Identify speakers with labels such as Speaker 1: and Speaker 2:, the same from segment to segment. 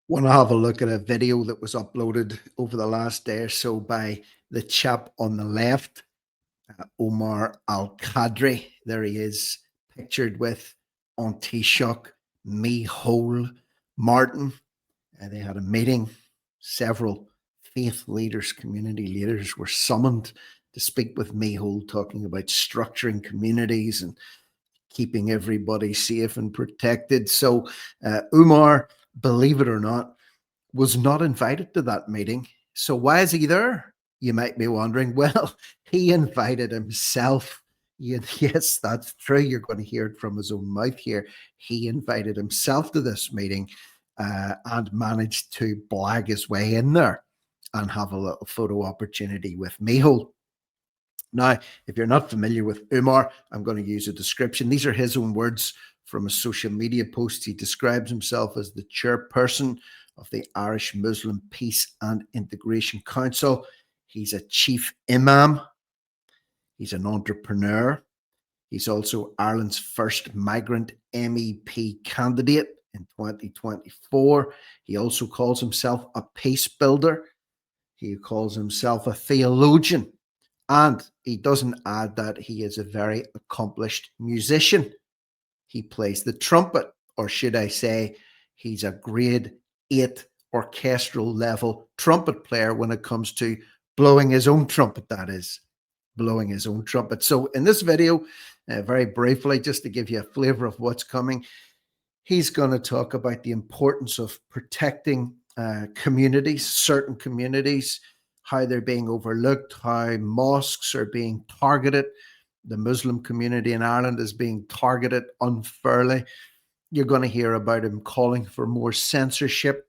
Speaker 1: Want to have a look at a video that was uploaded over the last day or so by the chap on the left, Omar Al Qadri. There he is, pictured with on Taoiseach Micheál Martin. They had a meeting. Several faith leaders, community leaders were summoned to speak with Micheál, talking about structuring communities and keeping everybody safe and protected. So, Umar, believe it or not, was not invited to that meeting. So why is he there? You might be wondering. Well, he invited himself. Yes, that's true. You're going to hear it from his own mouth here. He invited himself to this meeting and managed to blag his way in there and have a little photo opportunity with Micheál. Now, if you're not familiar with Umar, I'm going to use a description. These are his own words from a social media post. He describes himself as the chairperson of the Irish Muslim Peace and Integration Council. He's a chief imam. He's an entrepreneur. He's also Ireland's first migrant MEP candidate in 2024. He also calls himself a peace builder. He calls himself a theologian. And he doesn't add that he is a very accomplished musician. He plays the trumpet, or should I say, he's a grade 8 orchestral level trumpet player when it comes to blowing his own trumpet, that is, blowing his own trumpet. So in this video, very briefly, just to give you a flavor of what's coming, he's going to talk about the importance of protecting communities, certain communities, how they're being overlooked, how mosques are being targeted. The Muslim community in Ireland is being targeted unfairly. You're going to hear about him calling for more censorship.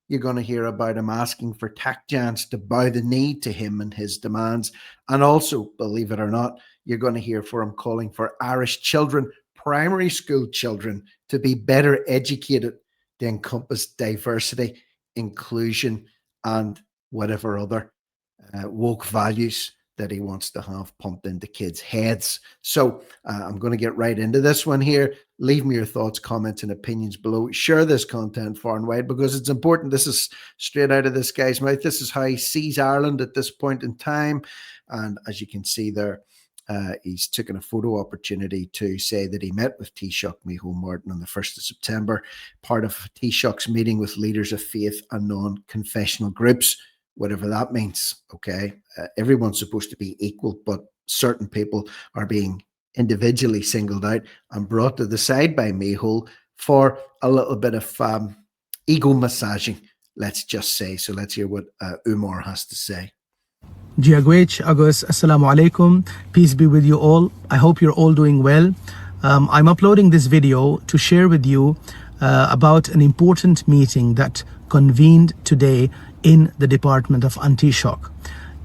Speaker 1: You're going to hear about him asking for tech giants to bow the knee to him and his demands. And also, believe it or not, you're going to hear for him calling for Irish children, primary school children, to be better educated to encompass diversity, inclusion, and whatever other woke values that he wants to have pumped into kids' heads. So I'm going to get right into this one here. Leave me your thoughts, comments, and opinions below. Share this content far and wide because it's important. This is straight out of this guy's mouth. This is how he sees Ireland at this point in time. And as you can see there, he's taken a photo opportunity to say that he met with Taoiseach Micheál Martin on the 1st of September, part of Taoiseach's meeting with leaders of faith and non-confessional groups, whatever that means, okay? Everyone's supposed to be equal, but certain people are being individually singled out and brought to the side by Micheál for a little bit of ego massaging, let's just say. So let's hear what Umar has to say.
Speaker 2: Jiagwech, Agus, Assalamu alaikum. Peace be with you all. I hope you're all doing well. I'm uploading this video to share with you about an important meeting that convened today in the Department of Taoiseach.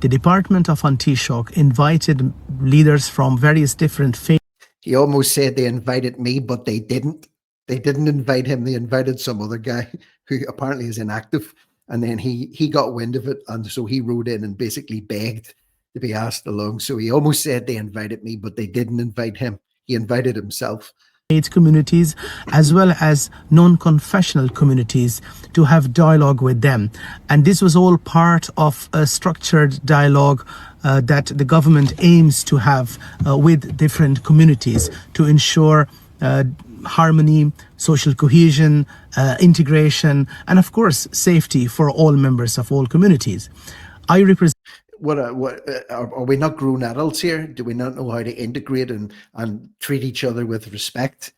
Speaker 2: The Department of Taoiseach invited leaders from various different faiths.
Speaker 1: He almost said they invited me, but they didn't. They didn't invite him. They invited some other guy who apparently is inactive. And then he got wind of it. And so he wrote in and basically begged to be asked along. So he almost said they invited me, but they didn't invite him. He invited himself.
Speaker 2: Faith communities as well as non-confessional communities to have dialogue with them. And this was all part of a structured dialogue that the government aims to have with different communities to ensure harmony, social cohesion, integration, and of course, safety for all members of all communities. I represent.
Speaker 1: What are we not grown adults here? Do we not know how to integrate and treat each other with respect?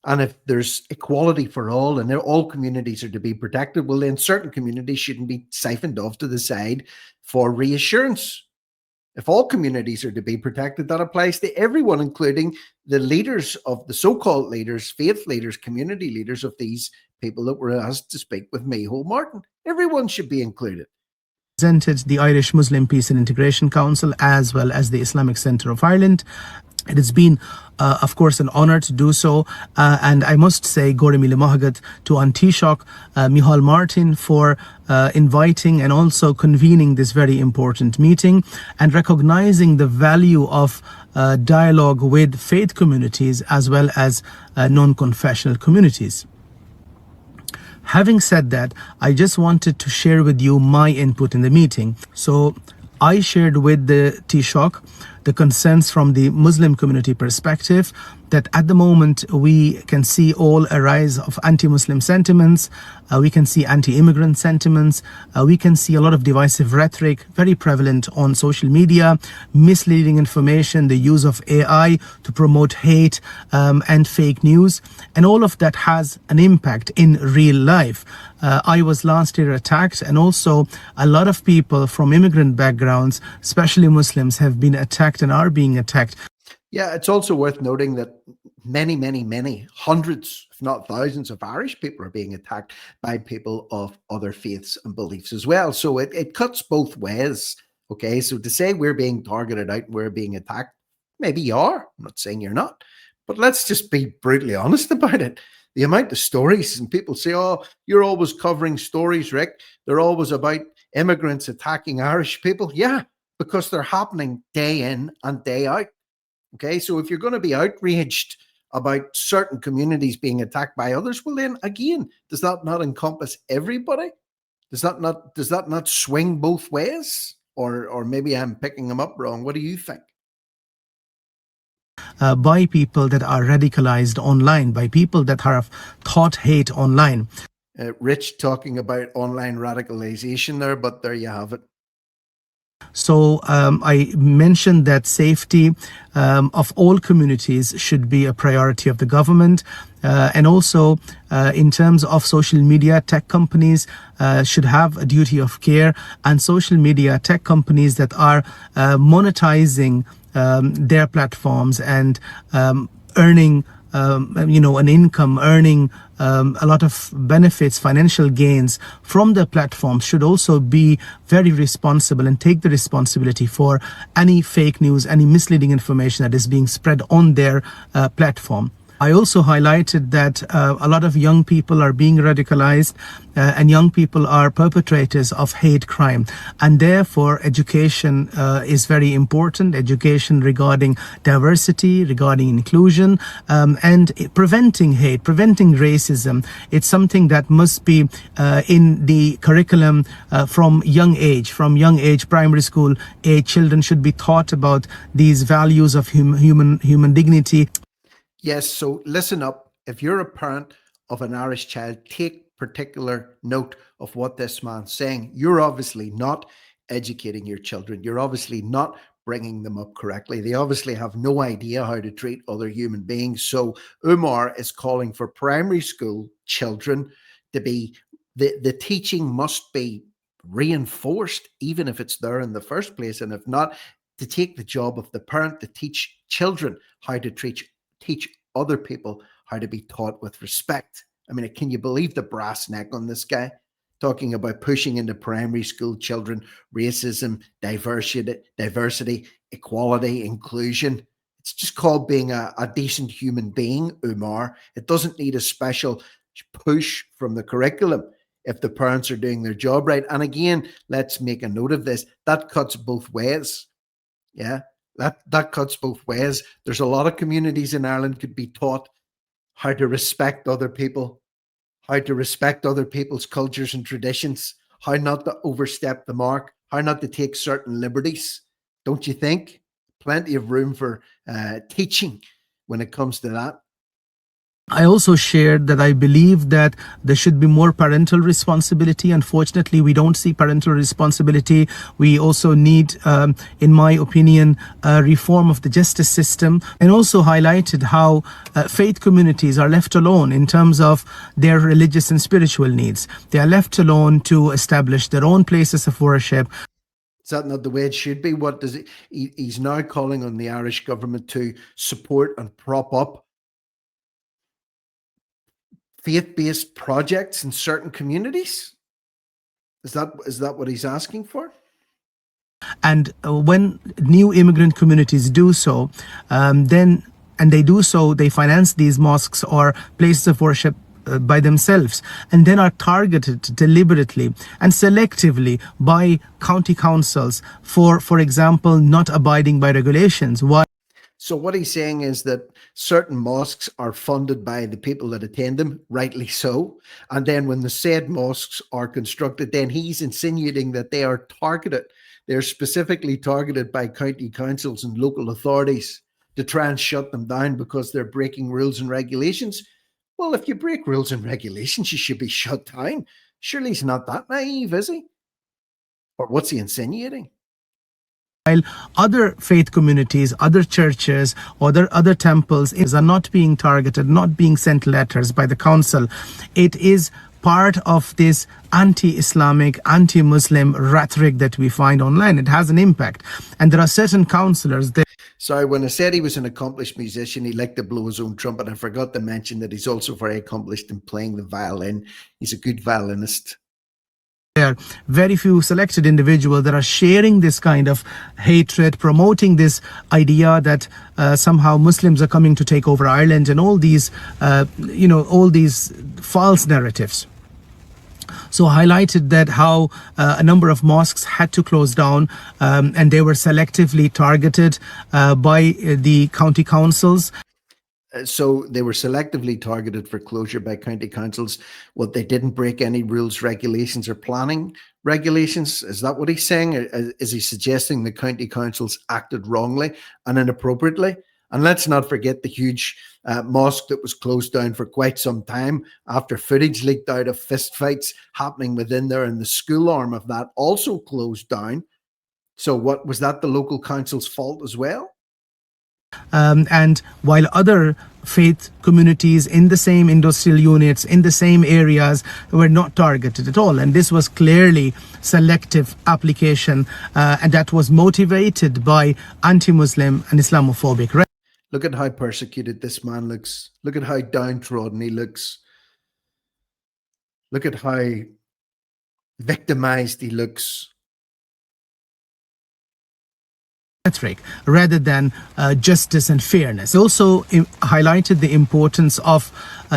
Speaker 1: And if there's equality for all and all communities are to be protected, well, then certain communities shouldn't be siphoned off to the side for reassurance. If all communities are to be protected, that applies to everyone, including the leaders of the so-called leaders, faith leaders, community leaders of these people that were asked to speak with Micheál Martin. Everyone should be included.
Speaker 2: Represented the Irish Muslim Peace and Integration Council as well as the Islamic Centre of Ireland. It has been, of course, an honor to do so. And I must say, Gore Mille Mahagat to Taoiseach Micheál Martin for inviting and also convening this very important meeting and recognizing the value of dialogue with faith communities as well as non-confessional communities. Having said that, I just wanted to share with you my input in the meeting. So I shared with the Taoiseach the concerns from the Muslim community perspective that at the moment we can see all a rise of anti-Muslim sentiments, we can see anti-immigrant sentiments, we can see a lot of divisive rhetoric very prevalent on social media, misleading information, the use of AI to promote hate and fake news, and all of that has an impact in real life. I was last year attacked, and also a lot of people from immigrant backgrounds, especially Muslims, have been attacked and are being attacked.
Speaker 1: Yeah, it's also worth noting that many hundreds, if not thousands, of Irish people are being attacked by people of other faiths and beliefs as well. So it cuts both ways. Okay, so to say we're being targeted out and we're being attacked, maybe you are. I'm not saying you're not, but let's just be brutally honest about it. The amount of stories, and people say, oh, you're always covering stories, Rick. They're always about immigrants attacking Irish people. Yeah, because they're happening day in and day out. Okay, so if you're going to be outraged about certain communities being attacked by others, well then again, does that not encompass everybody? Does that not swing both ways? Or maybe I'm picking them up wrong. What do you think?
Speaker 2: By people that are radicalized online, by people that have taught hate online.
Speaker 1: Rich talking about online radicalization there, but there you have it.
Speaker 2: So I mentioned that safety of all communities should be a priority of the government. And also in terms of social media, tech companies should have a duty of care, and social media tech companies that are monetizing their platforms and earning an income, earning a lot of benefits, financial gains from the platform should also be very responsible and take the responsibility for any fake news, any misleading information that is being spread on their platform. I also highlighted that a lot of young people are being radicalized and young people are perpetrators of hate crime, and therefore education is very important. Education regarding diversity, regarding inclusion, and preventing hate, preventing racism. It's something that must be in the curriculum from young age. From young age, primary school age, children should be taught about these values of human dignity.
Speaker 1: Yes, so listen up. If you're a parent of an Irish child, take particular note of what this man's saying. You're obviously not educating your children. You're obviously not bringing them up correctly. They obviously have no idea how to treat other human beings. So Umar is calling for primary school children to be, the teaching must be reinforced, even if it's there in the first place. And if not, to take the job of the parent to teach children how to teach other people how to be taught with respect. I mean, can you believe the brass neck on this guy talking about pushing into primary school children racism, diversity, equality, inclusion? It's just called being a decent human being, Umar. It doesn't need a special push from the curriculum if the parents are doing their job right. And again, let's make a note of this. That cuts both ways. Yeah. That cuts both ways. There's a lot of communities in Ireland could be taught how to respect other people, how to respect other people's cultures and traditions, how not to overstep the mark, how not to take certain liberties. Don't you think? Plenty of room for teaching when it comes to that.
Speaker 2: I also shared that I believe that there should be more parental responsibility. Unfortunately, we don't see parental responsibility. We also need, in my opinion, a reform of the justice system, and also highlighted how faith communities are left alone in terms of their religious and spiritual needs. They are left alone to establish their own places of worship.
Speaker 1: Is that not the way it should be? What does it? He's now calling on the Irish government to support and prop up faith-based projects in certain communities. Is that what he's asking for?
Speaker 2: And when new immigrant communities do so, they finance these mosques or places of worship by themselves, and then are targeted deliberately and selectively by county councils for example, not abiding by regulations. Why?
Speaker 1: So what he's saying is that certain mosques are funded by the people that attend them, rightly so. And then when the said mosques are constructed, then he's insinuating that they are targeted. They're specifically targeted by county councils and local authorities to try and shut them down because they're breaking rules and regulations. Well, if you break rules and regulations, you should be shut down. Surely he's not that naive, is he? Or what's he insinuating?
Speaker 2: While other faith communities, other churches, other temples are not being targeted, not being sent letters by the council, it is part of this anti-Islamic, anti-Muslim rhetoric that we find online. It has an impact. And there are certain councillors that
Speaker 1: Sorry, when I said he was an accomplished musician, he liked to blow his own trumpet. I forgot to mention that he's also very accomplished in playing the violin. He's a good violinist.
Speaker 2: there are very few selected individuals that are sharing this kind of hatred, promoting this idea that somehow Muslims are coming to take over Ireland, and all these, all these false narratives. So highlighted that how a number of mosques had to close down, and they were selectively targeted by the county councils.
Speaker 1: So they were selectively targeted for closure by county councils. What, they didn't break any rules, regulations, or planning regulations? Is that what he's saying? Or is he suggesting the county councils acted wrongly and inappropriately? And let's not forget the huge mosque that was closed down for quite some time after footage leaked out of fistfights happening within there, and the school arm of that also closed down. So what, was that the local council's fault as well?
Speaker 2: And while other faith communities in the same industrial units, in the same areas, were not targeted at all. And this was clearly selective application, and that was motivated by anti-Muslim and Islamophobic.
Speaker 1: Look at how persecuted this man looks. Look at how downtrodden he looks. Look at how victimized he looks.
Speaker 2: Rhetoric rather than justice and fairness. Also highlighted the importance of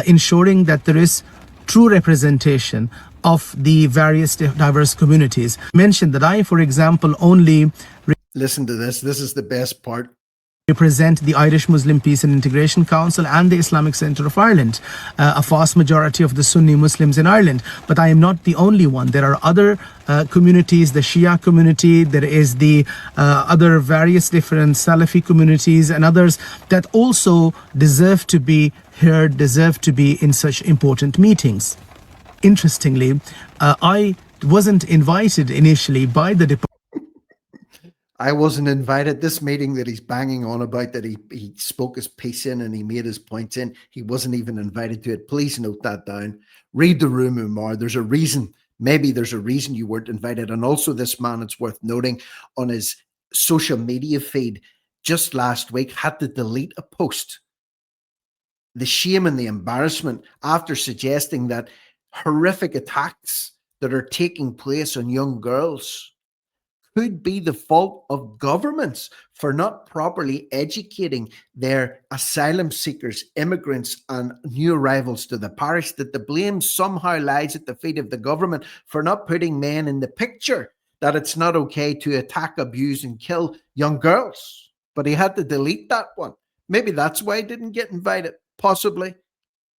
Speaker 2: ensuring that there is true representation of the various diverse communities. Mentioned that I, for example, only
Speaker 1: listen to this. This is the best part.
Speaker 2: Represent the Irish Muslim Peace and Integration Council and the Islamic Centre of Ireland, a vast majority of the Sunni Muslims in Ireland. But I am not the only one. There are other communities, the Shia community, there is the other various different Salafi communities and others that also deserve to be heard, deserve to be in such important meetings. Interestingly, I wasn't invited initially by the department.
Speaker 1: I wasn't invited. This meeting that he's banging on about, that he spoke his piece in and he made his points in, he wasn't even invited to it. Please note that down. Read the room, Umar. There's a reason. Maybe there's a reason you weren't invited. And also this man, it's worth noting, on his social media feed just last week had to delete a post. The shame and the embarrassment after suggesting that horrific attacks that are taking place on young girls could be the fault of governments for not properly educating their asylum seekers, immigrants, and new arrivals to the parish, that the blame somehow lies at the feet of the government for not putting men in the picture, that it's not okay to attack, abuse, and kill young girls. But he had to delete that one. Maybe that's why he didn't get invited, possibly.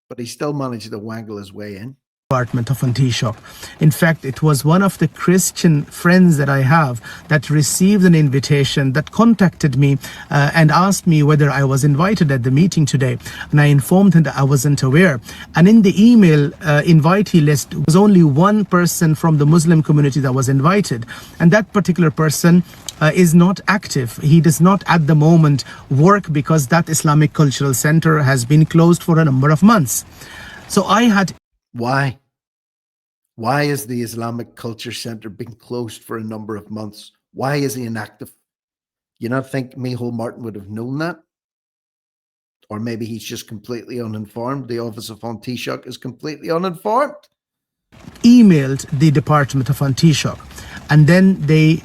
Speaker 1: But he still managed to wangle his way in.
Speaker 2: Department of Antishok. In fact, it was one of the Christian friends that I have that received an invitation, that contacted me and asked me whether I was invited at the meeting today. And I informed him that I wasn't aware. And in the email invitee list was only one person from the Muslim community that was invited. And that particular person is not active. He does not at the moment work because that Islamic Cultural Center has been closed for a number of months. So I had...
Speaker 1: Why? Why is the Islamic Culture Center been closed for a number of months? Why is he inactive? You not think Micheál Martin would have known that? Or maybe he's just completely uninformed. The Office of Antishok is completely uninformed.
Speaker 2: Emailed the Department of Antishok. And then they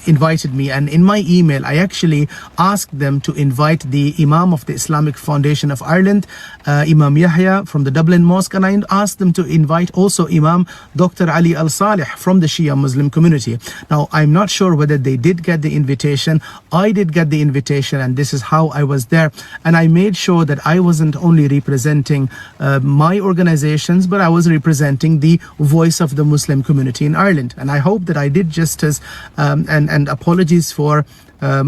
Speaker 2: invited me. And in my email, I actually asked them to invite the Imam of the Islamic Foundation of Ireland, Imam Yahya from the Dublin Mosque, and I asked them to invite also Imam Dr. Ali Al Saleh from the Shia Muslim community. Now, I'm not sure whether they did get the invitation. I did get the invitation, and this is how I was there. And I made sure that I wasn't only representing my organizations, but I was representing the voice of the Muslim community in Ireland. And I hope that I did justice, and apologies for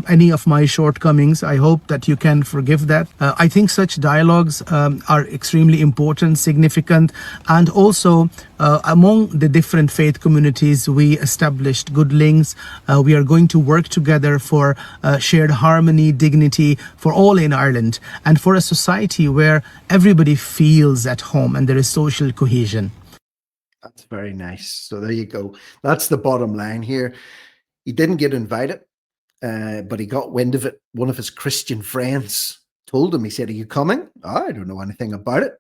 Speaker 2: any of my shortcomings. I hope that you can forgive that. I think such dialogues are extremely important, significant, and also among the different faith communities, we established good links. We are going to work together for shared harmony, dignity for all in Ireland, and for a society where everybody feels at home and there is social cohesion.
Speaker 1: That's very nice. So there you go. That's the bottom line here. He didn't get invited, but he got wind of it. One of his Christian friends told him, he said, "Are you coming?" "Oh, I don't know anything about it."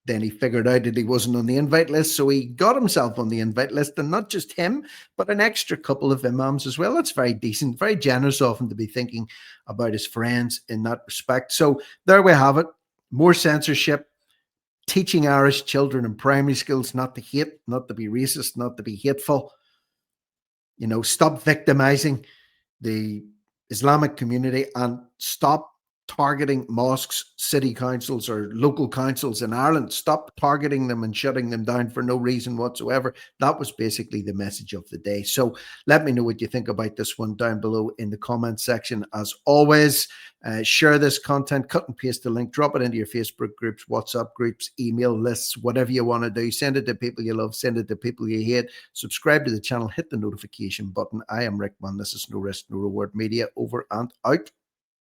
Speaker 1: Then he figured out that he wasn't on the invite list, so he got himself on the invite list, and not just him, but an extra couple of imams as well. That's very decent, very generous of him to be thinking about his friends in that respect. So there we have it. More censorship, teaching Irish children in primary schools not to hate, not to be racist, not to be hateful. Stop victimizing the Islamic community and stop targeting mosques, city councils, or local councils in Ireland. Stop targeting them and shutting them down for no reason whatsoever. That was basically the message of the day. So let me know what you think about this one down below in the comment section. As always, share this content, cut and paste the link, drop it into your Facebook groups, WhatsApp groups, email lists, whatever you want to do. Send it to people you love, send it to people you hate. Subscribe to the channel, hit the notification button. I am Rick Munn. This is No Risk, No Reward Media, over and out.